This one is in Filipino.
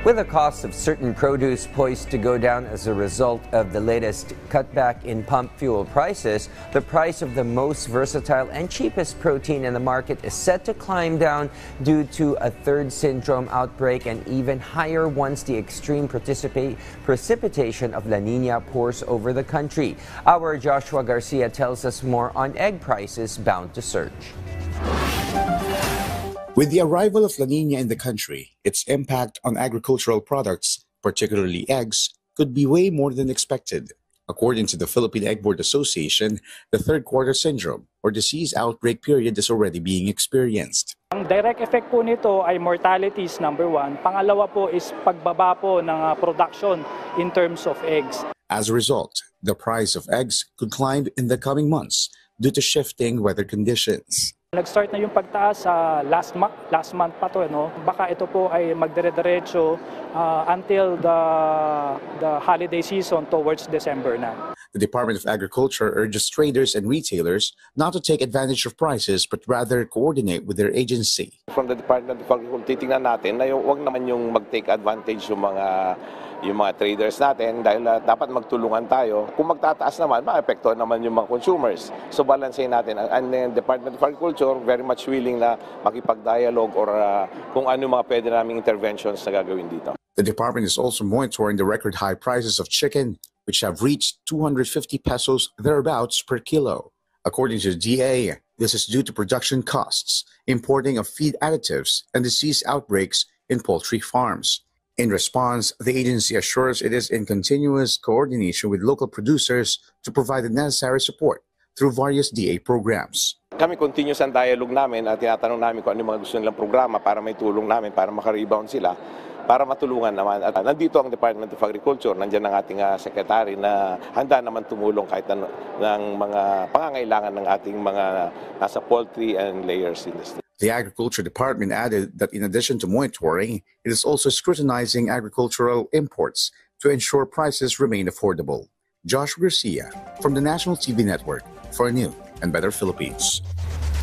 With the cost of certain produce poised to go down as a result of the latest cutback in pump fuel prices, the price of the most versatile and cheapest protein in the market is set to climb down due to a third syndrome outbreak, and even higher once the extreme precipitation of La Nina pours over the country. Our Joshua Garcia tells us more on egg prices bound to surge. With the arrival of La Nina in the country, its impact on agricultural products, particularly eggs, could be way more than expected. According to the Philippine Egg Board Association, the third quarter syndrome or disease outbreak period is already being experienced. Ang direct effect po nito ay mortalities, number one. Pangalawa po is pagbaba po ng production in terms of eggs. As a result, the price of eggs could climb in the coming months due to shifting weather conditions. Nag-start na yung pagtaas sa last month pa to, no? Baka ito po ay magdire-diretso until the holiday season towards December na. The Department of Agriculture urges traders and retailers not to take advantage of prices but rather coordinate with their agency. From the Department of Agriculture, titingnan natin na huwag naman yung mag-take advantage yung mga traders natin dahil dapat magtulungan tayo. Kung magtataas naman, maapektuhan naman yung mga consumers. So balansehin natin. And the Department of Agriculture very much willing na makipag-dialogue or kung ano mga pwede naming interventions na gagawin dito. The department is also monitoring the record high prices of chicken, which have reached 250 pesos thereabouts per kilo. According to the DA, this is due to production costs, importing of feed additives, and disease outbreaks in poultry farms. In response, the agency assures it is in continuous coordination with local producers to provide the necessary support through various DA programs. Kami continuous ang dialogue namin at tinatanong namin kung ano mga gusto nilang programa para may tulong namin para makarebound sila, para matulungan naman. At nandito ang Department of Agriculture, nandiyan ang ating secretary na handa naman tumulong kahit ng mga pangangailangan ng ating mga nasa poultry and layers industry. The Agriculture Department added that in addition to monitoring, it is also scrutinizing agricultural imports to ensure prices remain affordable. Josh Garcia from the National TV Network for a new and better Philippines.